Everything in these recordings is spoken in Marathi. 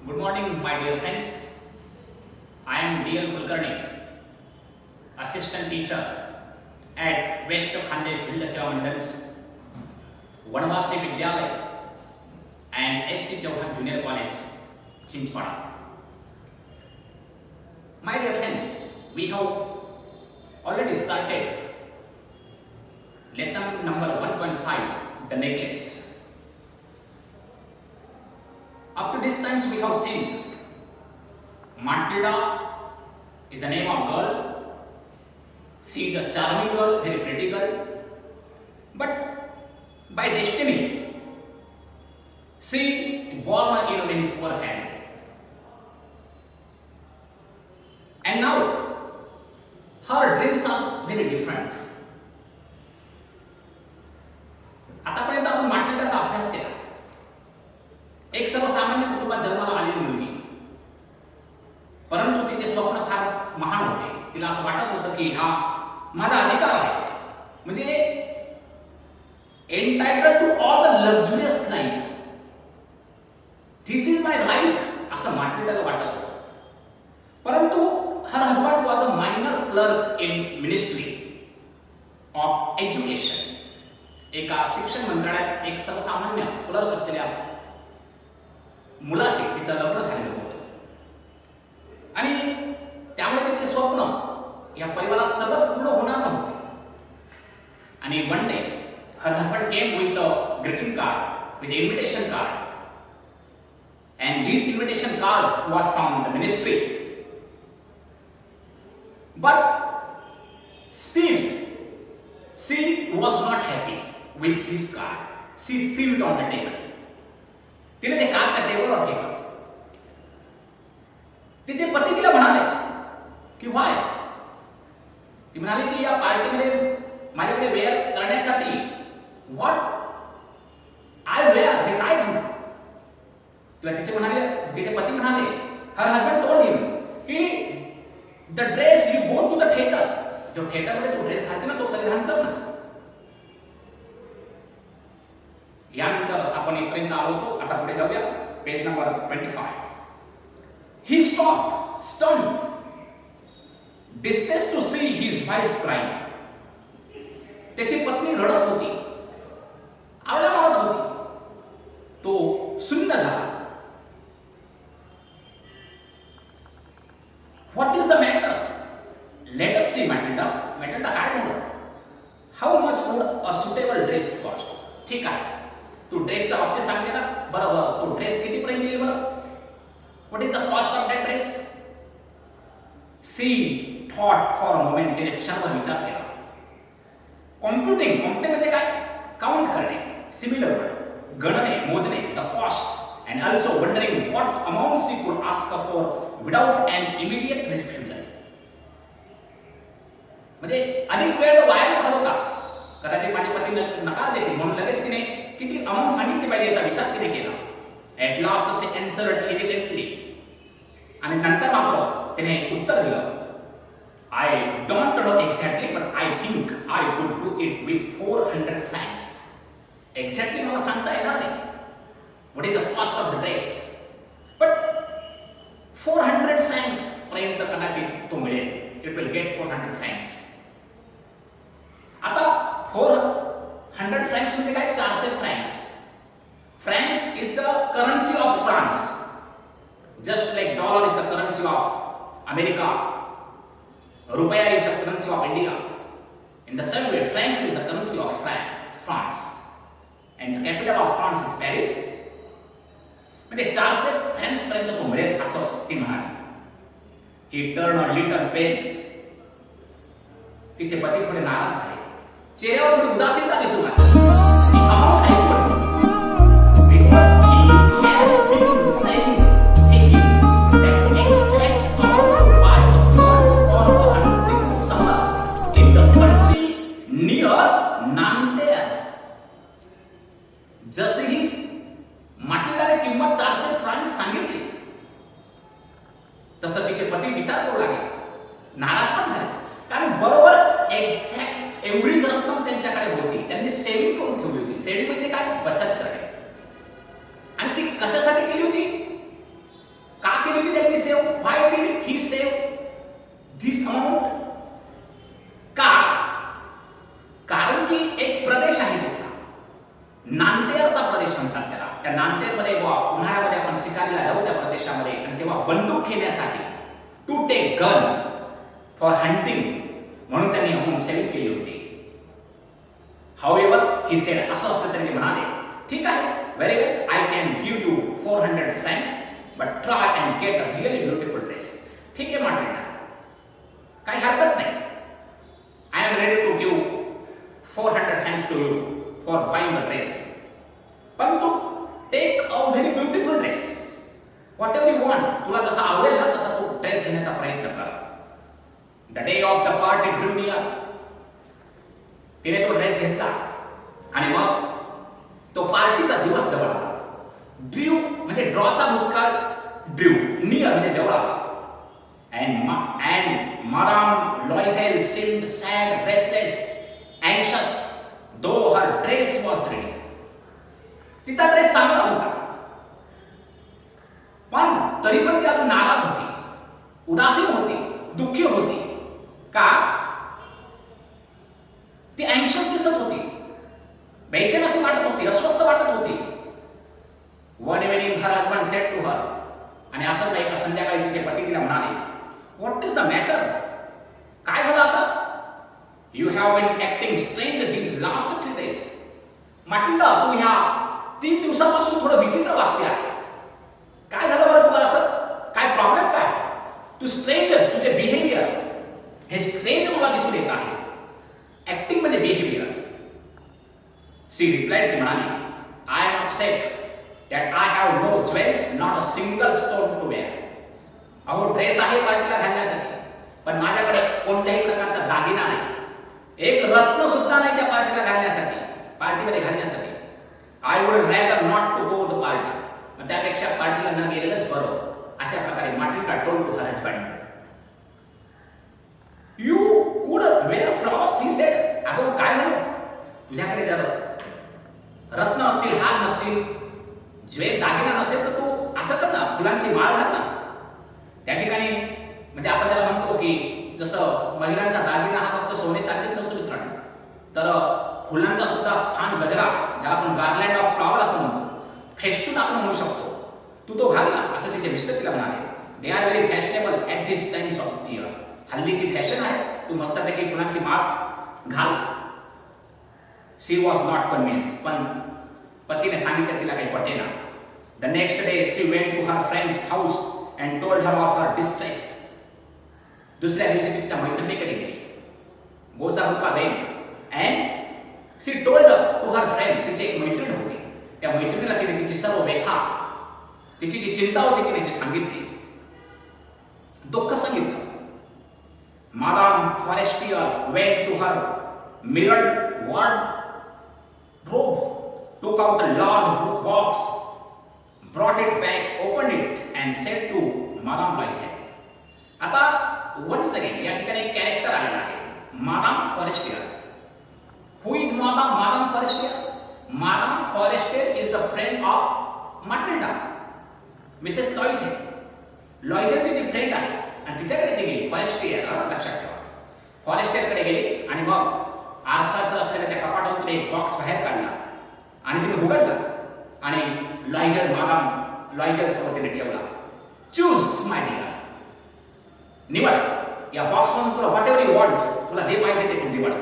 Good morning, my dear friends. I am D.L. Kulkarni, assistant teacher at West Khandesh Bhilda Seva Mandals, Vanvasi Vidyalaya and S.C. Chauhan Junior College, Chinchpada. My dear friends, we have already started lesson number 1.5, the necklace. Up to this times we have seen Matilda is the name of girl. She is a charming girl, very pretty girl. But by destiny, she born in a very poor family. And now her dreams are very different. आतापर्यंत आपण माटिल्डाचा अभ्यास केला. एक सर्वसामान्य कुटुंबात जन्माला आलेली मुलगी, परंतु तिचे स्वप्न फार महान होते. तिला असं वाटत होतं की हा माझा अधिकार आहे, म्हणजे entitled to all the luxurious life. This is my right असं माटिल्डाला वाटत होतं. परंतु her husband was a minor clerk in ministry of education. एका शिक्षण मंत्रालयात एक सर्वसामान्य क्लर्क असलेल्या मुलाशी तिचं लग्न झालेलं होतं आणि त्यामुळे तिचे स्वप्न या परिवारात सर्वच पूर्ण होणार नव्हते. आणि one day her husband came with a greeting card, with invitation card, and this invitation card was from the ministry. But still she was not happy with this card. She threw it on the table. तिने ते कार्ड त्या टेबलवर ठेवलं. तिचे पती तिला म्हणाले की व्हाय. ती म्हणाली की या पार्टीमध्ये माझ्याकडे वेअर करण्यासाठी व्हॉट आय वेअर, मी काय घालू. तेव्हा तिचे पती म्हणाले, हर हजबंड टोल्ड हिम की the dress you go to the theatre, जो थिएटरमध्ये तू ड्रेस घालते ना तो परिधान कर ना. यानंतर आपण इथपर्यंत आलो होतो. आता पुढे जाऊया, page number 25. He stopped, stunned, distressed to see his wife crying. त्याची पत्नी रडत होती, आवळा मारत होती. तो सुन्न झाला. What is the matter? Let us see, Matilda. Matilda, काय झालं? How much would a suitable dress cost? ठीक आहे, तू ड्रेसच्या बाबतीत सांगते ना. बरोबर, तो ड्रेस किती पर्यंत येईल बरं? What is the cost of that dress? She thought for a moment. तिने क्षणभर विचार केला. कॉम्प्युटिंग म्हणजे काय? काउंट करणे, सिमिलर वर्ड, गणने, मोजणे, the cost, and also wondering what amount she could ask for without an immediate refusal. म्हणजे अधिक वेळ वाया न घालवता, कदाचित माझे पती नकार देतील म्हणून लगेच तिने किती अमाउंट सांगितली पाहिजे याचा विचार तिने केला. At last she answered hesitantly. आणि नंतर मात्र तिने उत्तर दिलं, I don't know exactly, but I think I could do it with 400 francs. Exactly मला सांगता येणार नाही. What is the cost of the dress? But 400 francs पर्यंत कदाचित तो मिळेल. It will get 400 francs. आता 400 francs म्हणजे काय? 400 francs. Francs is the currency of France. Just like dollar is the currency of America, rupiah is the currency of India. In the same way, francs is the currency of France. And the capital of France is Paris. म्हणजे 400 फ्रँक्स पर्यंत तो मिळेल असं ती म्हणाली. He turned a little pale. तिचे पती थोडे नाराज झाले. चेहऱ्यावर थोडी उदासीनता दिसू लागली. The amount I put, because he had been saying that exact amount to buy a bird or a hunting summer in the country near Nanterre. जसही माटिल्डाने किंमत 400 फ्रँक्स सांगितली, तसं तिचे पती विचार करू लागले, नाराज पण झाले. कारण बरोबर एक्झॅक्ट एवढीच रक्कम त्यांच्याकडे होती. त्यांनी सेव्हिंग करून ठेवली होती. सेव्हिंग म्हणजे काय? बचत करणे. आणि ती कशासाठी केली होती? की एक प्रदेश आहे तिथला, नांतेरचा प्रदेश म्हणतात त्याला. त्या नांतेरमध्ये उन्हाळ्यामध्ये आपण शिकारीला जाऊ त्या प्रदेशामध्ये, आणि तेव्हा बंदूक घेण्यासाठी to take gun for hunting म्हणून त्यांनी होम सेलिंग केली होती. हाऊएव्हर ही सेड, असं असतं तरी ते म्हणाले, ठीक आहे, very well, I can give you 400 francs, but try and get a really beautiful dress. ठीक आहे मार्टिना, काही हरकत नाही. I am ready to give 400 francs to you for buying the dress, पण तू take a very beautiful dress, whatever you want. तुला जसा आवडेल ना तसा तू ड्रेस घेण्याचा प्रयत्न कर. The day of the party Drew near. तिने तो ड्रेस घेतला आणि मग तो पार्टीचा दिवस जवळ आला. ड्रू म्हणजे ड्रॉचा भूतकाळ, ड्रू नियर म्हणजे जवळ आला. And Madame Loisel seemed sad, restless, anxious, though her dress was ready. तिचा ड्रेस चांगला होता, पण तरी पण ती अजून नाराज होती, उदासीन होती, दुःखी होती. का? ती अँक्शियस दिसत होती, बेचैन अशी वाटत होती, अस्वस्थ वाटत होती. One evening her husband said to her, आणि असंच एका संध्याकाळी तिचे पती तिला म्हणाले, What is the matter? काय झालं आता? You have been acting strange these last 3 days. माटिल्डा, तू ह्या 3 दिवसापासून थोडं विचित्र वागते आहे. काय झालं बरं तुला असं? काय प्रॉब्लेम काय? तू स्ट्रेंज, तुझे बिहेवियर हे स्ट्रेंज मला दिसून येत आहे. ऍक्टिंग म्हणजे बिहेवियर. सी रिप्लाइड, ती म्हणाली, I am upset that I have no jewels, not a single stone to wear. अहो, ड्रेस आहे पार्टीला घालण्यासाठी, पण माझ्याकडे कोणत्याही प्रकारचा दागिना नाही, एक रत्न सुद्धा नाही त्या पार्टीला घालण्यासाठी, पार्टीमध्ये घालण्यासाठी. I would rather not to go the party. मग त्यापेक्षा पार्टीला न गेलेलंच बरं. अशा प्रकारे Matilda told to her husband. You could wear flowers, he said. अगं काय झालं? तुझ्याकडे जर रत्न असतील, हार नसतील, ज्वेल दागिना नसेल, तर तू असं कर ना, फुलांची माळ घाल ना. त्या ठिकाणी म्हणजे आपण त्याला म्हणतो की जसं महिलांचा दागिना हा फक्त सोने चांदीत नसतो मित्रांनो, तर फुलांचा सुद्धा छान गजरा, ज्याला आपण गार्लँड ऑफ फ्लॉवर असं म्हणतो, फेस्टून आपण म्हणू शकतो, तू तो घाल ना, असं तिचे मिस्टर तिला म्हणाले. They are very fashionable at this times of year. हल्ली ती फॅशन आहे, तू मस्तपैकी फुलांची माळ घाल. शी वॉज नॉट कन्व्हिन्स, पण पतीने सांगितलं तिला काही पटेना. The next day she went to her friend's house and told her of her distress. दुसऱ्या दिवशी ती तिच्या मैत्रिणीकडे गेली. गोचा भुका went and she told to her friend. तिची एक मैत्रीण होती, त्या मैत्रिणीला तिने तिची सर्व व्यथा, तिची जी चिंता होती तिने ती सांगितली, दुःख सांगितलं. Madame Forestier went to her mirrored wardrobe, took out a large box, brought it back, opened it and said to Madame Loisel. आता once again या ठिकाणी एक कॅरेक्टर आलेला आहे, Madame Forestier. Who is Madame Forestier? Madame Forestier is the friend of Matilda, Mrs. Loisel. Loisel तिची फ्रेंड आहे आणि तिच्याकडे ती गेली. फॉरेस्टियर, लक्षात ठेवा, फॉरेस्टियरकडे गेली आणि मग आरसाचं असलेल्या त्या कपाटातून एक बॉक्स बाहेर काढला आणि तिने उघडला आणि मादाम लॉयजर समोर तिने ठेवला. चूज माय डिअर, निवड या बॉक्स मधून तुला व्हॉट एव्हर यू वॉन्ट, तुला जे पाहिजे ते तू निवड.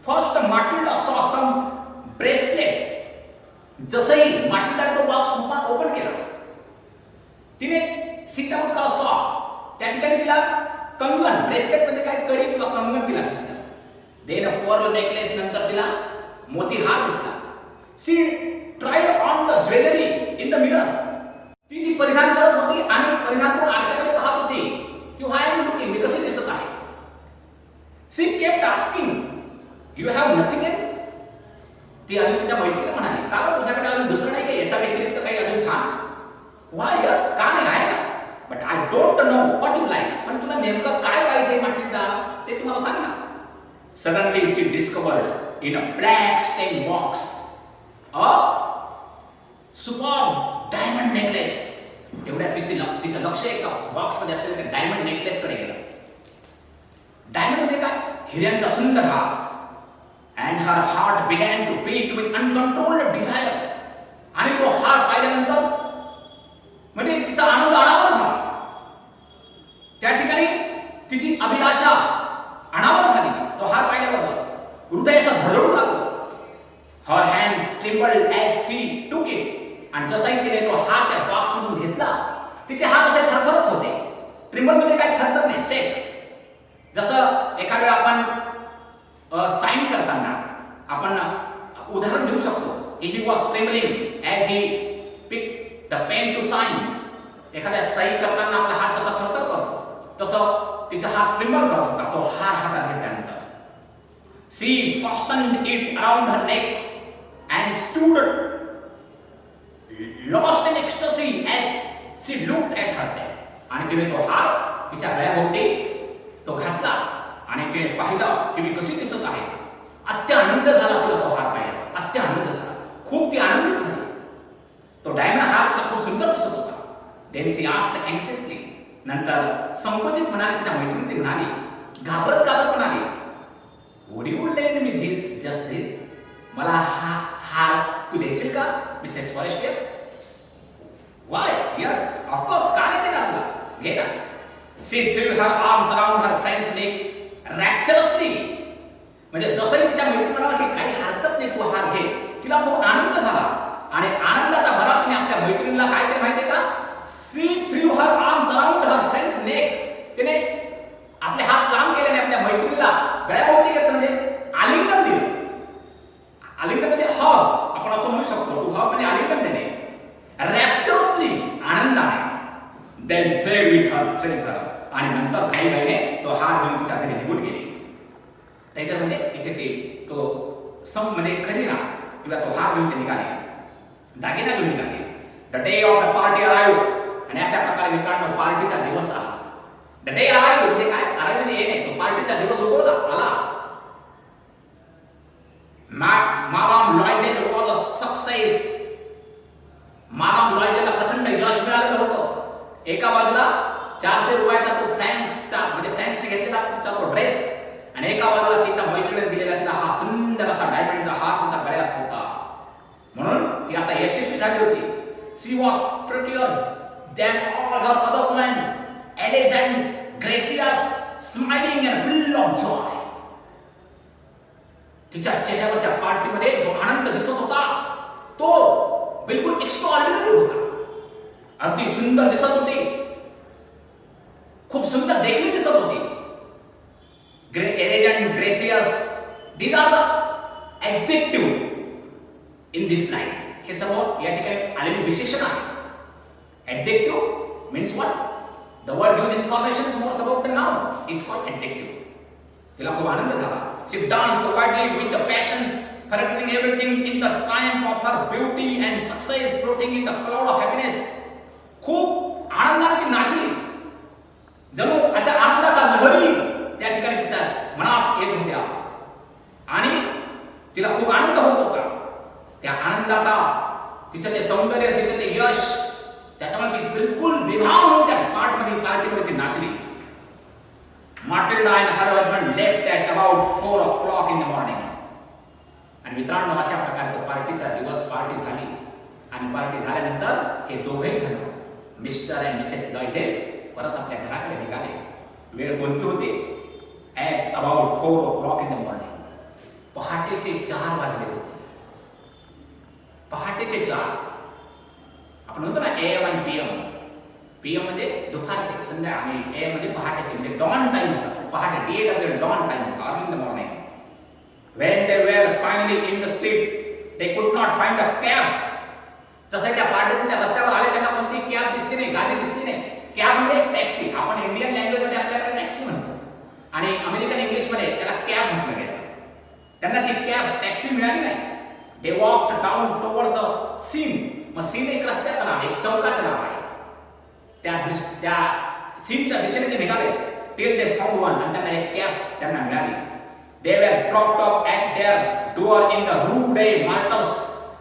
First माटिल्डा saw some bracelet. जसंही माटिल्डाने तो बॉक्स ओपन केला, तिने सीतामुखा सॉ, त्या ठिकाणी तिला कंगन, ब्रेसलेट म्हणजे काय, कडी किंवा कंगन तिला दिसलं. देन अ पर्ल नेकलेस, नंतर तिला मोतीहार दिसला. She tried on the jewellery in the mirror. ती जी परिधान करत होती आणि परिधान करून आरशाकडे पाहत होती की हाय एम लुकिंग, मी कशी दिसत आहे. She kept asking, you have nothing else. ती अजून तिच्या मैत्रिणीला म्हणाली, का तुझ्याकडे अजून दुसरं नाही का, याच्या व्यतिरिक्त काही अजून छान? व्हाय यस, का नाही आहे ना, but I don't know what you like. पण तुला नेमकं काय पाहिजे माटिल्डा, ते तुम्हाला सांग ना. Suddenly she discovered in a black satin box a superb diamond necklace. एवढ्या तिचं लक्ष एका बॉक्स मध्ये असलेल्या त्या डायमंड नेकलेस कडे गेलं. डायमंड म्हणजे काय, हिऱ्यांचा सुंदर हार. and her heart began to beat with uncontrolled desire. आणि तो हार पाहिल्यानंतर म्हणजे तिचा आनंद अनावर झाला. त्या ठिकाणी तिची अभिलाषा अनावर झाली. तो हार पाहिल्याबरोबर हृदय असं धडधडू लागलं. Her hands trembled as she took it. आणि जसाही तिने तो हार त्या बॉक्स मधून घेतला, तिचे हात असे थरथरत होते. ट्रिम्बल मध्ये काय थरथर नाही, सेफ. जसं एखाद्या वेळा आपण साइन करताना आपण उदाहरण देऊ शकतो. He was trembling as he picked the pen to sign. एखाद्या सही करताना आपला हात जसा थरथर करतो, तसं तिचा हात ट्रिम्बल करत होता तो हार हातात घेतल्यानंतर. She fastened it around her neck and stood lost in ecstasy as she looked at herself. आणि तिने तो हार तिच्या गळ्याभोवती तो घातला आणि तिने पाहिलं की मी कशी दिसत आहे. अत्यानंद झाला तिला तो हार पाहिला. अत्यानंद झाला, खूप ती आनंदित झाली. तो डायमंड हार तिला खूप सुंदर दिसत होता. Then she asked anxiously. नंतर संकोचित मनाने तिच्या मैत्रिणीने म्हणाली, घाबरत घाबरत म्हणाली, Would you lend me this, just this? मला हा हार तू देशील का, Mrs Forrester? Why? Yes, of course. का नाही देणार तुला? घे ना. She threw her arms around her friend's neck rapturously. म्हणजे जसंही तिच्या मैत्रिणी म्हणाला की काही हरकत नाही, तू हार घे, तिला खूप आनंद झाला. आणि आनंदाच्या भरात तिने आपल्या मैत्रिणीला काय केलं माहितीये का? She threw her arms around her friend's neck. तिने आपले हात लांब केले आणि आपल्या मैत्रिणीला गळ्याभोवती घेतलं, म्हणजे आलिंगन दिलं. आलिंगन म्हणजे हग आपण असं म्हणू शकतो. टू हग म्हणजे आलिंगन देणे. रॅप्चरसली, आनंदाने. Then played with her treasure. आणि नंतर काही महिने तो हार घेऊन तिच्या घरी निघून गेले. त्याच्यामध्ये इथे ते तो म्हणजे खजिना किंवा तो हार घेऊन ते निघाले, दागिना घेऊन निघाले. The day of the party arrived. आणि अशा प्रकारे मित्रांनो पार्टीचा दिवस आला. The day arrived म्हणजे काय? arrived म्हणजे येणे. तो पार्टीचा दिवस उगवला, आला. Madame Loisel was a success. Madame Loiselला प्रचंड यश मिळालेलं होतं. एका बाजूला 400 रुपयाचा तो फ्रँक्सचा म्हणजे फ्रँक्सने घेतलेला तिचा तो ड्रेस, आणि एका बाजूला तिच्या मैत्रिणीने दिलेला तिला हा सुंदर असा डायमंडचा हार तिच्या गळ्यात होता. म्हणून ती आता यशस्वी झाली होती. She was prettier than all her other women, elegant, gracious, smiling and full of joy. तिच्या चेहऱ्यावर त्या पार्टीमध्ये जो आनंद दिसत होता तो बिलकुल एक्स्ट्राऑर्डिनरी होता. अगदी सुंदर दिसत होती, खूप सुंदर देखणी दिसत होती. Elegant, gracious, these are the adjective in this line. हे सर्व या ठिकाणी आलेले विशेषण आहे. Adjective means what? The word gives information more about the noun. It's called adjective. तिला खूप आनंद झाला. She danced wildly with the passions, forgetting everything in the triumph of her beauty and success, floating in the cloud of happiness. खूप आनंदाने ती नाचली. जणू अशा आनंदाचा लहरी त्या ठिकाणी तिच्या मनात येत होत्या आणि तिला खूप आनंद होत होता. त्या आनंदाचा तिचं ते सौंदर्य, तिचं ते यश, त्याच्यामुळे ती बिलकुल विभाव होऊन त्या पार्टीमध्ये ती नाचली. Matilda and her husband left at about 4 o'clock in the morning. आणि मित्रांनो अशा प्रकारे तो पार्टीचा दिवस पार्टी झाली आणि पार्टी झाल्यानंतर हे दोघेही जण मिस्टर अँड मिसेस लॉयझेल परत आपल्या घराकडे निघाले. वेळ कोणती होती? At about 4 o'clock in the morning. पहाटेचे 4 वाजले होते. पहाटेचे 4. आपण म्हणतो ना AM आणि PM. PM म्हणजे दुपारचे, संध्या, आणि AM म्हणजे पहाटेचे, म्हणजे डॉन टाइम होता. पहाटे DAW डॉन टाइम होता, early in the morning. When they were finally in the street, they could not find a cab. जसं त्या पार्टीतून त्या रस्त्यावर आले त्यांना कोणती कॅब दिसली नाही, गाडी दिसली नाही. कॅब म्हणजे टॅक्सी. आपण इंडियन लँग्वेज मध्ये आपल्याकडे टॅक्सी म्हणतो आणि अमेरिकन इंग्लिश मध्ये त्याला कॅब म्हटलं गेलं. त्यांना ती कॅब टॅक्सी मिळाली नाही. They walked down towards the scene. मग सीन एक रस्त्याचं नाव, एक चौकाचं नाव आहे. त्या सीनच्या दिशेने ते निघाले. Till they found one. आणि त्यांना एक कॅब त्यांना मिळाली. They were dropped off at their door in the Rue des Martyrs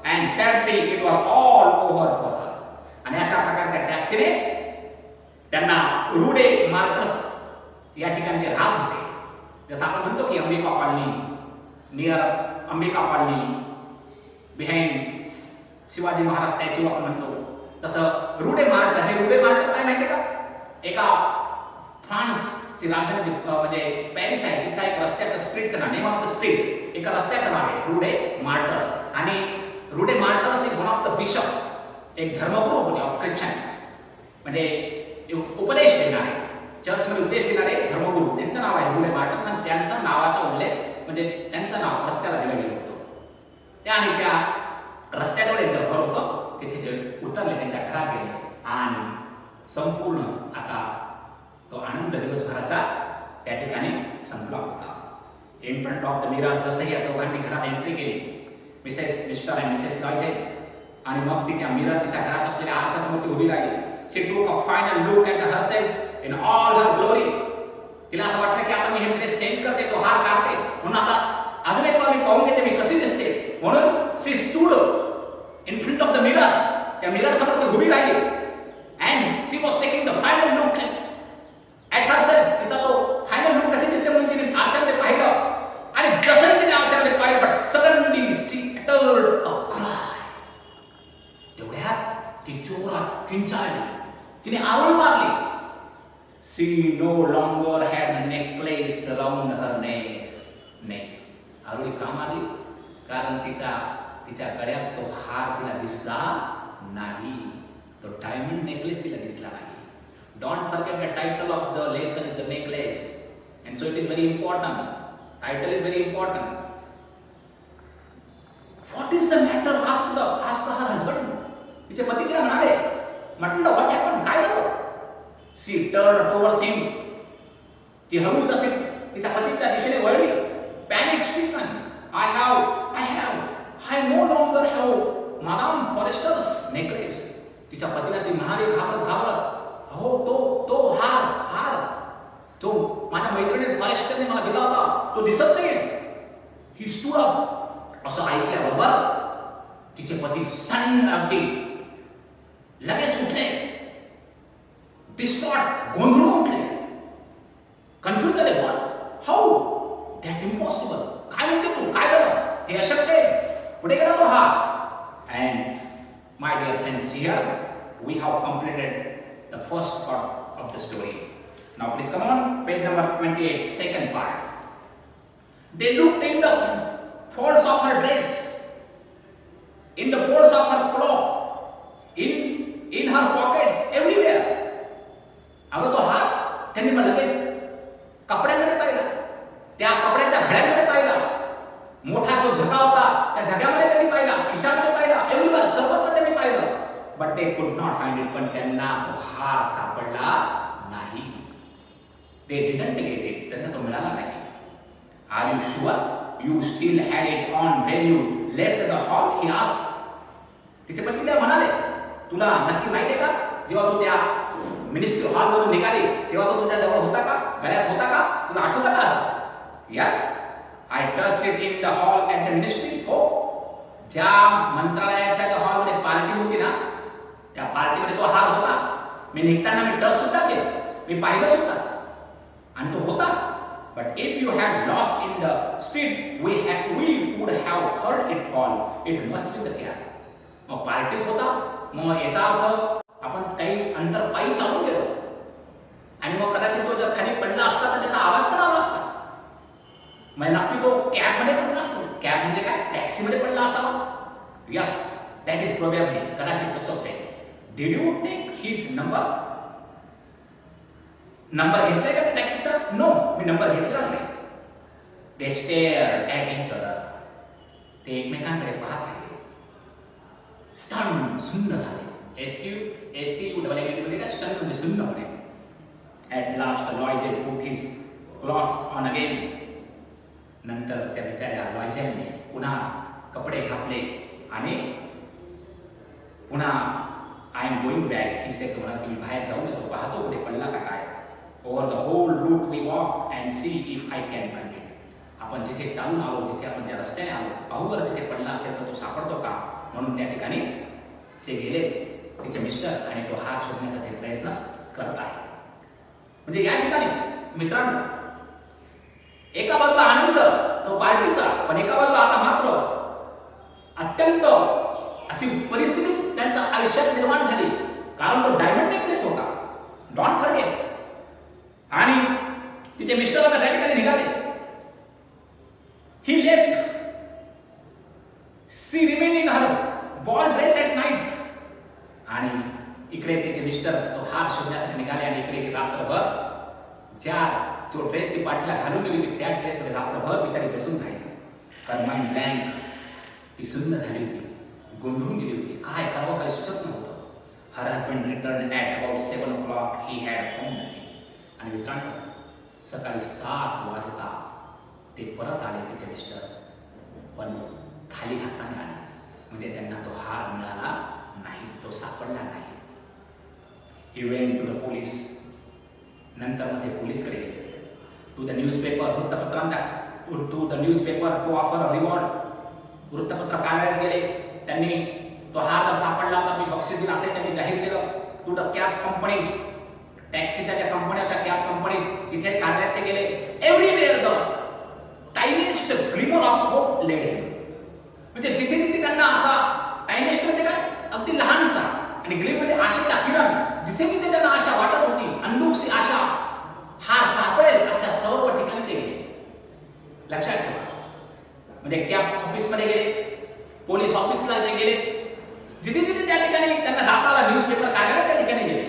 and sadly it was all over for her. आणि अशा प्रकारे त्या टॅक्सीने त्यांना Rue des Martyrs या ठिकाणी ते राहत होते. जसं आपण म्हणतो की Ambika colony, near Ambika colony, behind Shivaji Maharaj statue आपण म्हणतो तसं रुडे मार्टर. हे रुडे मार्टर काय माहिती का? एका फ्रान्सची राजधानी म्हणजे पॅरिस आहे, तिथला एक रस्त्याचं स्ट्रीटचं नाव, नेम ऑफ द स्ट्रीट, एका रस्त्याचं नाव आहे रुडे मार्टर्स. आणि Rue des Martyrs is one of the bishop, एक धर्मगुरू होते ऑफ ख्रिश्चन, म्हणजे उपदेश देणारे, चर्चमध्ये उपदेश देणारे धर्मगुरू, त्यांचं नाव आहे रुडे मार्टर्स. आणि त्यांचा नावाचा उल्लेख म्हणजे त्यांचं नाव रस्त्याला दिलं गेलं होतं. त्या आणि त्या रस्त्याजवळ त्यांचं घर होतं, तिथे ते उतरले, त्यांच्या घरात गेले आणि संपूर्ण आता तो आनंद दिवसभराचा त्या ठिकाणी संपला होता. In front of the mirror जसंही या दोघांनी घरात एंट्री केली, मिस्टर अँड मिसेस लॉयझेल, आणि मग ती त्या मिरर तिच्या घरात असलेल्या आरशासमोर ती उभी राहिली. She took a final look at herself in all her glory. तिला असं वाटलं की आता मी हे ड्रेस चेंज करते, तो हार काढते, म्हणून आता अजून एक वेळा मी पाहून घेते मी कशी दिसते. म्हणून she stood in front of the mirror, त्या मिरर समोर ती उभी राहिली. And she was taking the final look at herself. तिचा तो फायनल लुक कशी दिसते म्हणून तिने आरशामध्ये पाहिलं. आणि जसंही तिने आरशामध्ये पाहिलं, but suddenly she uttered a cry. तेवढ्यात ती जोरात किंचाळली, तिने आवळी मारली. She know longer had the necklace around her neck. आवळी का मारली? कारण तिच्या गळ्यात तो हार तिला दिसला नाही, तो डायमंड नेकलेस तिला दिसला नाही. Don't forget the title of the lesson is the necklace, and so it is very important. Title is very important. What is the matter? Asked her husband. तिचे पती तिला म्हणाले, म्हटलं what happened? काय झालं? She turned towards him. ती हळूच असे तिच्या पतीच्या दिशेने वळली. Panic stricken. I no longer have Madame Forester's necklace. तिच्या पतीला ती म्हणाली घाबरत, अहो तो हार तो माझ्या मैत्रिणी फॉरेस्टरने मला दिला होता, तो दिसत नाहीये. He stood up. असं ऐकल्याबरोबर तिचे पती सन्न अगदी लगेच उठले, डिस्ट्रॉट, गोंधळून उठले, कन्फ्युज झाले. How that impossible. काय म्हणते तू? काय झालं? हे अशक्य आहे. कुठे गेला तो हा? And my dear friends, here we have completed the first part of the story. Now please come on, page number 28, second part. They looked in the folds of her dress, in the folds of her cloak, in her pockets, everywhere. अगं तो हार त्यांनी मग लगेच कपड्यांमध्ये पाहिला, त्या कपड्याच्या घड्यामध्ये पाहिला, मोठा जो झगा होता त्या झग्यामध्ये त्यांनी पाहिला, खिशामध्ये पाहिला, एव्हरीवेअर, सर्वत्र त्यांनी पाहिलं. But they could not find it. पण त्यांना तो हार सापडला नाही. They didn't get it. त्यांना तो मिळाला नाही. Are you sure you still had it on when you left the hall? He asked. तिचे पती त्याला म्हणाले, तुला नक्की माहिती आहे का, जेव्हा तू त्या मिनिस्ट्री हॉलमधून निघाली तेव्हा तो तुझ्या जवळ होता का, गळ्यात होता का, तुला आठवतं का असं? Yes, I trusted it in the hall at the ministry. हो, ज्या मंत्रालयाच्या ज्या हॉलमध्ये पार्टी होती ना, त्या पार्टीमध्ये तो हार होता. मी निघताना मी टच सुद्धा केलं, मी पाहिलं सुद्धा, आणि तो होता. But if you had lost in the street we would have heard it fall. It must be the cap. मग पार्टीत होता, मग याचा अर्थ आपण काही अंतर पायी चालून गेलो, आणि मग कदाचित तो जर खाली पडला असता तर त्याचा आवाज पण आला असता. मग नक्की तो कॅबमध्ये पडला असता. कॅब म्हणजे काय? टॅक्सीमध्ये पडला असावा. Yes, that is probably. कदाचित तसं असेल. Did you take his number? Number घेतलाय का टॅक्सीचा? नो, मी नंबर घेतला नाही. They stared at each other. ते एकमेकांकडे पाहत राहिले. स्टन, सुन्न झाले. स्टन म्हणजे सुन्न होणे. At last Loisel put his clothes on again. नंतर त्या बिचाऱ्या लॉयझेलने पुन्हा कपडे घातले आणि पुन्हा I am going back. He said म्हणाला की मी बाहेर जाऊन येतो, पाहतो कुठे पडला का काय. Over the whole route we walk and see if I can find it. आपण जिथे चालून आलो, जिथे आपण ज्या रस्त्याने आलो, पाहू बरं तिथे पडला असेल तर तो सापडतो का. म्हणून त्या ठिकाणी ते गेले, तिचे मिस्टर, आणि तो हार शोधण्याचा ते प्रयत्न करत आहे. म्हणजे या ठिकाणी मित्रांनो, एका बाजूला आनंद तो पार्टीचा, पण He left. She remained in her ball dress at night. आणि इकडे त्याचे मिस्टर तो हार शोधण्यासाठी निघाले आणि इकडे रात्रभर ज्या जो ड्रेस ती पाठीला घालून गेली होती त्या ड्रेसमध्ये रात्रभर बिचारी बसून राहिली. कारण माइंड ब्लँक, ती सुन्न झाली होती, गोंधळून गेली होती, काय करावं काही सुचत नव्हतं. Her husband return at about 7 o'clock. He had home nothing. आणि मित्रांनो, सकाळी 7 वाजता ते परत आले तिचे मिस्टर, पण खाली हाताने आले. म्हणजे त्यांना तो हार मिळाला नाही, तो सापडला नाही. He went to the police. नंतर मध्ये पोलीसकडे गेले. टू द न्यूजपेपर, वृत्तपत्रांच्या to the newspaper to offer a reward. वृत्तपत्र कार्यालयात गेले. त्यांनी तो हार जर सापडला तर मी बक्षीस देईन असे त्यांनी जाहीर केलं. टू द कॅब कंपनीज, टॅक्सीच्या ज्या कंपन्या होत्या कॅब कंपनीज, तिथे कार्यालयात ते गेले. Everywhere the tiniest glimmer of hope led him. म्हणजे जिथे तिथे त्यांना असा, टायनिएस्ट म्हणजे काय, अगदी लहानसा, आणि ग्लिममध्ये आशेचा किरण, जिथे तिथे त्यांना आशा वाटत होती, अंधुकशी आशा, हार सापडेल अशा सर्व ठिकाणी ते गेले. लक्षात ठेवा. म्हणजे कॅब ऑफिसमध्ये गेले, पोलीस ऑफिसला ते गेले, जिथे तिथे त्या ठिकाणी त्यांना जाता आला, न्यूजपेपर कार्यालय त्या ठिकाणी गेले.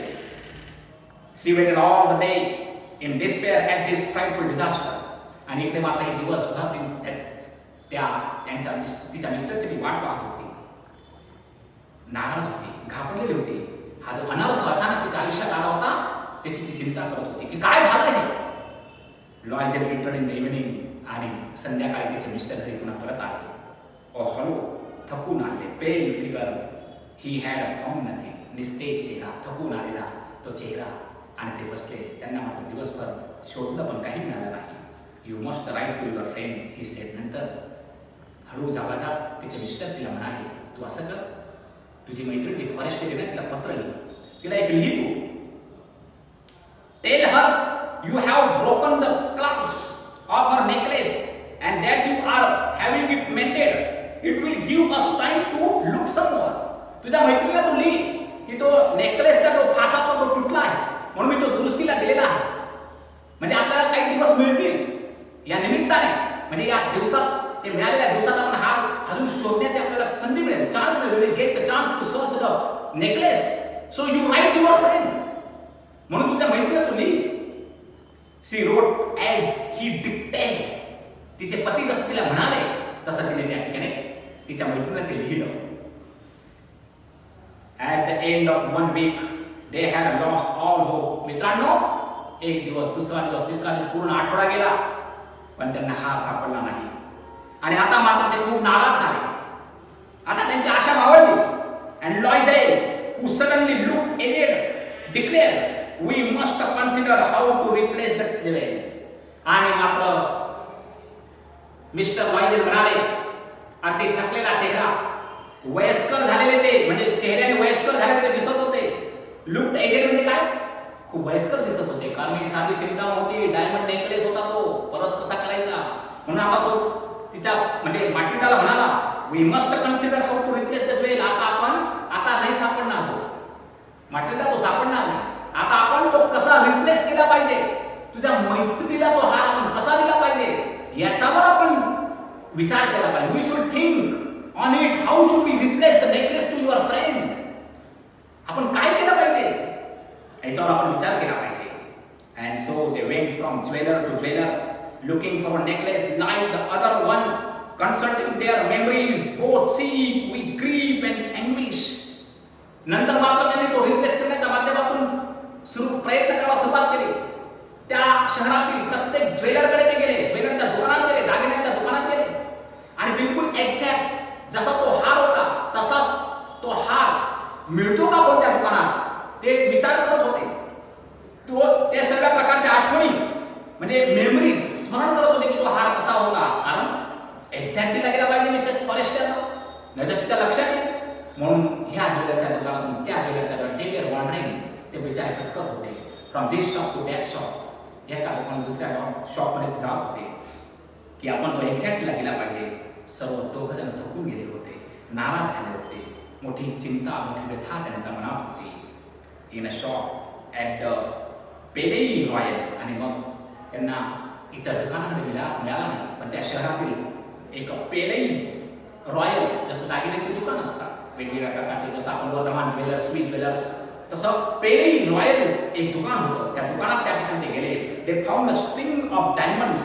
She waited all the day in despair at this frightful disaster. आणि इकडे मात्र हे दिवसभर तिच्या मिस्टरची वाट पाहत होती, नाराज होती, घाबरलेली होती. हा जो अनर्थ अचानक तिच्या आयुष्यात आला होता त्याची ती चिंता करत होती की काय झालं हे. लॉयजर रिटर्न इन द इव्हनिंग. आणि संध्याकाळी तिचे मिस्टर घरी पुन्हा परत आले. ओ हॅलो, थकून आले, pale figure. He had found nothing. निस्तेज चेहरा, थकून आलेला तो चेहरा. आणि ते बसले. त्यांना मात्र दिवसभर शोधलं पण काही मिळालं नाही. You must write to your friend, he said. नंतर हळूच आवाजात तिचे मिस्टर तिला म्हणाले, तू असं कर, तुझी मैत्रीण ती फॉरेस्ट गेली ना, तिला पत्र लिही, तिला एक लिही तू. Tell her you have broken the clasp of her necklace and that you are having it mended. It will give us time to look somewhere. तुझ्या मैत्रिणीला तू लिही की तो नेकलेसचा जो फासा तो तुटला आहे, म्हणून मी तो दुरुस्तीला दिलेला आहे. म्हणजे आपल्याला काही दिवस मिळतील या निमित्ताने. म्हणजे या दिवसात, ते मिळालेल्या दिवसात आपण हार अजून शोधण्याची आपल्याला संधी मिळेल, चान्स मिळेल. Get the chance to search the necklace. So you write your friend. म्हणून तुझ्या मैत्रिणीला तू लिही. She wrote as he dictated. तिचे पती जसं तिला म्हणाले तसं तिने त्या ठिकाणी तिच्या मैत्रिणीला ते लिहिलं. At the end of 1 week they had lost all hope. मित्रांनो, एक दिवस, दुसरा दिवस, तिसरा दिवस, पूर्ण आठवडा गेला, पण त्यांना हार सापडला नाही. आणि आता मात्र ते खूप नाराज झाले. आता त्यांची आशा मावळली. And Loisel, who suddenly looked aged, declared, we must consider how to replace the jewel. आणि मात्र मिस्टर लॉयजर म्हणाले, अगदी थकलेला चेहरा, वयस्कर झालेले ते, म्हणजे चेहऱ्याने वयस्कर झालेले ते दिसत होते. लुक्ड एजेड म्हणजे काय, खूप वयस्कर दिसत होते. कारण ही साधी चिंता नव्हती, डायमंड नेकलेस होता तो परत कसा करायचा. म्हणून आता तो तिच्या म्हणजे माटिंडाला म्हणाला, we must consider how to replace the jewel. आता नाही सापडणार तो माटिंडा, तो सापडणार नाही. आता आपण तो कसा रिप्लेस केला पाहिजे, तुझ्या मैत्रिणीला तो हार आपण कसा दिला पाहिजे याच्यावर आपण विचार केला पाहिजे. We should think on it. How should we replace the necklace to your friend. आपण काय केलं पाहिजे याच्यावर आपण विचार केला पाहिजे. And so they went from jeweller to jeweller looking for a necklace like the other one, consulting their memories, both seek with grief and anguish. नंतर मात्र त्यांनी तो रिप्लेस करण्याच्या माध्यमातून प्रयत्न करायला सुरुवात केली. त्या शहरातील प्रत्येक ज्वेलरकडे ते गेले, ज्वेलरच्या दुकानात गेले, दागिन्यांच्या दुकानात गेले, आणि बिलकुल एक्झॅक्ट जसा तो हार होता तसाच तो हार मिळतो का कोणत्या दुकानात ते विचार करत होते. ते सगळ्या प्रकारच्या आठवणी म्हणजे मेमरीज स्मरण करत होते की तो हार कसा होता. कारण एक्झॅक्टली लागेला पाहिजे मिसेस फॉरेस्टरला, नाही तर तिच्या लक्षात येईल. म्हणून ह्या ज्वेलरच्या दुकानातून त्या ज्वेलरच्या टेकर वॉन्डरिंग ते बिचारे भटकत होते. From this shop to that shop, एका दुकानात दुसऱ्या शॉपमध्ये जात होते की आपण तो एक्झॅक्टली गेला पाहिजे. सर्व दोघं जण थकून गेले होते, नाराज झाले होते. मोठी चिंता, मोठी व्यथा त्यांच्या मनात होती. In a shop at the Palais Royal. आणि मग त्यांना इतर दुकानामध्ये मिळाला नाही. पण त्या शहरातील एक पेलई रॉयल जसं दागिन्याचे दुकान असतात वेगवेगळ्या प्रकारचे, जसं आपण वर्धमान ज्वेलर्स, स्मिथ ज्वेलर्स, तसं पेलई रॉयल्स एक दुकान होतं. त्या दुकानात त्या ठिकाणी ते गेले. They found a string of diamonds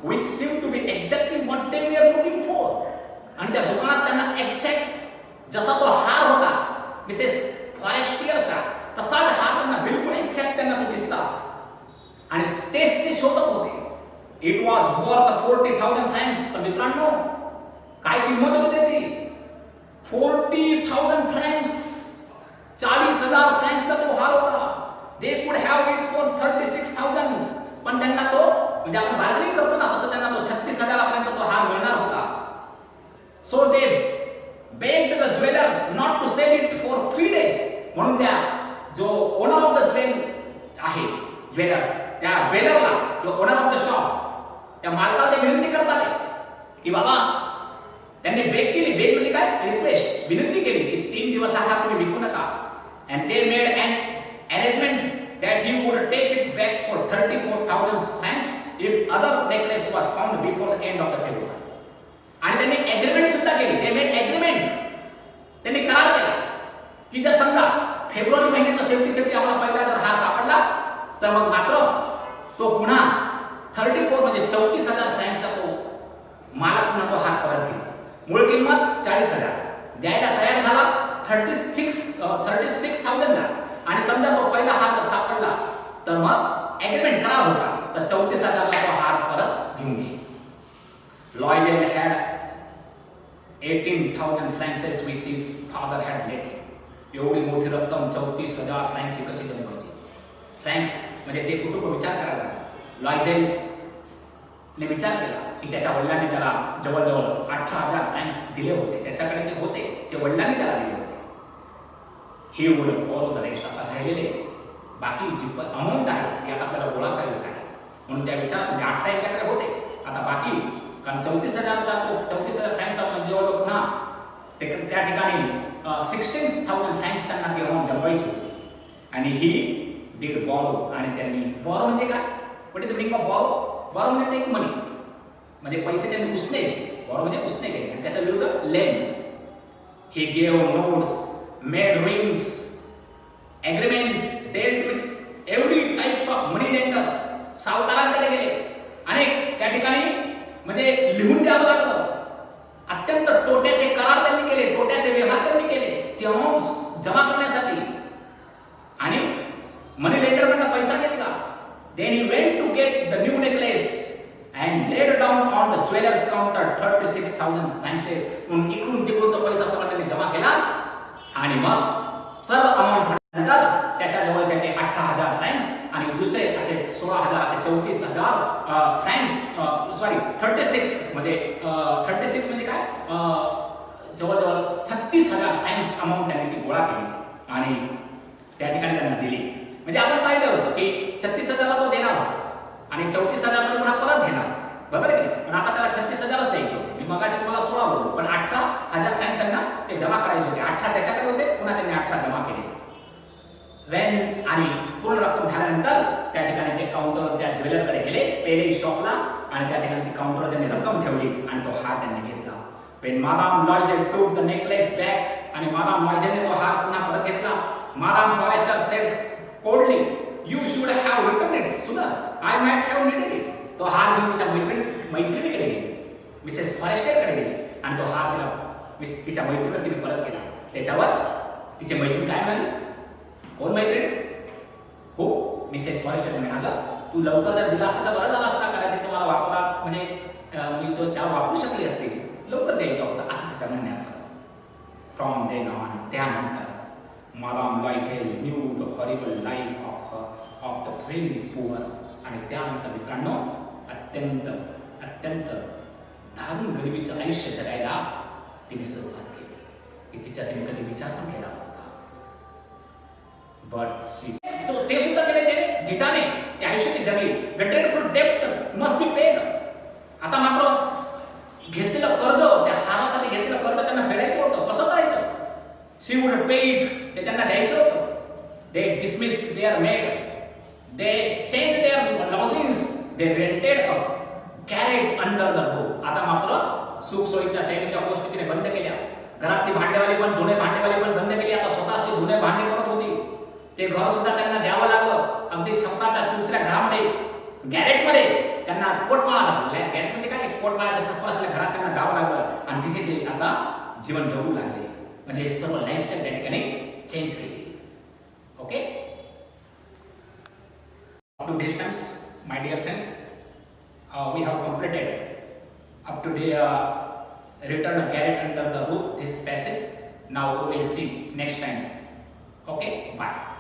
which seemed to be exactly what they were looking for. आणि त्या दुकानात त्यांना एक्झॅक्ट जसा तो हार होता मिसेस फॉरेस्टियरचा, तसाच हार त्यांना बिलकुल एक्झॅक्ट त्यांना तो दिसला आणि तेच ते शोधत होते. It was worth 40,000 francs. तर मित्रांनो, काय किंमत होती त्याची? 40,000 फ्रँक्स, 40,000 फ्रँक्सचा तो हार होता. They could have it for 36,000. पण त्यांना तो, म्हणजे आपण बार्गेनिंग करतो ना, तसं त्यांना तो 36,000 पर्यंत तो हार मिळणार होता. So they begged the jeweler not to sell it for 3 days. म्हणून त्या जो ओनर ऑफ द ज्वेल आहे, ज्वेलर, त्या ज्वेलरला, जो ओनर ऑफ द शॉप, त्या मालकाला ते विनंती करतात की बाबा, त्यांनी बेग केली. बेग म्हणजे काय? रिक्वेस्ट, विनंती केली की 3 दिवस हा हार तुम्ही विकू नका. and they made an arrangement that he would take it back for 34,000 francs if other necklace was found before the end of the February. आणि त्यांनी एग्रीमेंट सुद्धा केली. ते मेड एग्रीमेंट, त्यांनी करार केला की जर समजा फेब्रुवारी महिन्याच्या शेवटी आम्हाला पहिला जर हार सापडला तर मग मात्र तो पुन्हा 34 म्हणजे 34,000 फ्रँक्सचा तो मालक पुन्हा तो हार परत घेईल. मूळ किंमत 40,000, द्यायला तयार झाला 36,000 ला. आणि समजा तो पहिला हार जर सापडला तर मग एग्रीमेंट करार होता, तर 34,000 ला तो हार परत घेऊन येईल. Loisel had 18,000 francs which his father had left. एवढी मोठी रक्कम 34,000 फ्रँक्सची कशी जमवायची? फ्रँक्स म्हणजे ते कुटुंब विचार करायला लागले. लॉयझेलने विचार केला की त्याच्या वडिलांनी त्याला जवळजवळ 18,000 फ्रँक्स दिले होते. त्याच्याकडे ते होते जे वडिलांनी त्याला दिले होते. He would borrow the rest. आता राहिलेले बाकी जी अमाऊंट आहे ती आता आपल्याला गोळा करावी लागेल. म्हणून त्या विचारात म्हणजे 18 यांच्याकडे होते, आता बाकी, कारण 34,000 फ्रँक्स आपण जेवढं पुन्हा त्या ठिकाणी 16,000 फ्रँक्स त्यांना ती अमाऊंट जमवायची होती. आणि ही डिड बॉरो. आणि त्यांनी, बॉरो म्हणजे काय? What is the meaning of borrow? Borrow म्हणजे टेक मनी, म्हणजे पैसे त्यांनी उसने, बॉरो म्हणजे उसने केले. आणि त्याच्या विरुद्ध लेन. He gave notes, made rings, agreements, dealt with every types of money lender. सावकारांकडे गेले आणि त्या ठिकाणी म्हणजे लिहून द्यावं लागलं. अत्यंत तोट्याचे करार त्यांनी केले, तोट्याचे व्यवहार त्यांनी केले ती अमाऊंट जमा करण्यासाठी. आणि मनी लेंडरकडनं पैसा घेतला. Then he went to get the new necklace and laid down on the jeweller's counter 36,000 francs. म्हणून इकडून तिकडून तो पैसा सगळा त्यांनी जमा केला आणि मग सर्व अमाऊंट नंतर त्याच्या जवळचे ते 18,000 फ्रँक्स आणि दुसरे असे 16,000 असे 34,000 फ्रँक्स, सॉरी 36 मध्ये 36 म्हणजे काय, जवळजवळ 36,000 फ्रँक्स अमाऊंट त्यांनी ती गोळा केली आणि त्या ठिकाणी त्यांना दिली. म्हणजे आपण पाहिलं होतं की 36,000 ला तो देणार होता आणि 34,000 मध्ये पुन्हा परत घेणार, बरोबर आहे की? पण आता त्याला 36,000च द्यायचे होते. मी मगाशी तुम्हाला 16 बोललो, पण 18,000 फ्रँक्स त्यांना ते जमा करायचे होते. 18 त्याच्याकडे होते, पुन्हा त्यांनी 18 जमा केले. वेन आणि पूर्ण रक्कम झाल्यानंतर त्या ठिकाणी ते काउंटरवर त्या ज्वेलरकडे गेले, पेले शॉपला, आणि त्या ठिकाणी ती काउंटरवर त्यांनी रक्कम ठेवली आणि तो हार त्यांनी घेतला. When madame Loisel took the necklace back, आणि मादाम लॉयझेलने तो हार पुन्हा परत घेतला. Madame Forestier said coldly, you should have return it sooner, I might have needed it. तो हार घेऊन तिच्या मैत्रिणीकडे गेली, मिसेस फॉरेस्टरकडे गेली आणि तो हार तिला तिच्या मैत्रिणीला तिने परत केला. त्याच्यावर तिची मैत्रीण काय म्हणाली? कोण मैत्रीण? हो, मिसेस फॉरेस्टर म्हणे, अगं तू लवकर जर दिला असता तर बरं झालं असता, कदाचित तुम्हाला वापरा, म्हणजे मी तो त्याला वापरू शकली असते, लवकर द्यायचा होता, असं तिच्या म्हणण्यात आलं. फ्रॉम देन ऑन, त्यानंतर madame Loisel knew the horrible life of the very poor. आणि त्यानंतर मित्रांनो अत्यंत अत्यंत दारुण गरिबीचं आयुष्य जगायला तिने सुरुवात केली की तिच्या तिने कधी विचार पण केला नव्हता. बट ते सुद्धा त्याने जिताने ते आयुष्य ती जगली. द डेट फॉर डेप्ट मस्ट बी पेड. आता मात्र घेतलेलं कर्ज, त्या हारासाठी घेतलेलं कर्ज त्यांना फेडायचं होतं. कसं करायचं? शी वुड पे इट, ते त्यांना द्यायचं होतं. They dismissed their maid, they changed their lodgings, they rented a garret under the roof. आता मात्र सुखसोयीच्या चैनीच्या गोष्टी तिने बंद केल्या. घरातली भांडेवाली पण, धुणे भांडेवाली पण बंद केली. आता स्वतःच ती धुणे भांडे करत होती. ते घर सुद्धा त्यांना द्यावं लागलं. अगदी छप्पराच्या चुलसऱ्या घरामध्ये, गॅरेटमध्ये त्यांना पोटमाळा झाला. गॅरेटमध्ये काय, पोटमाळ्याचं छप्पर असलेल्या घरात त्यांना जावं लागलं आणि तिथे ते आता जीवन जगू लागले. म्हणजे सर्व लाईफस्टाईल त्या ठिकाणी चेंज केली. Okay, up to distance, my dear friends, we have completed up to the return a garret under the roof, this passage. Now we will see next times. Okay, bye.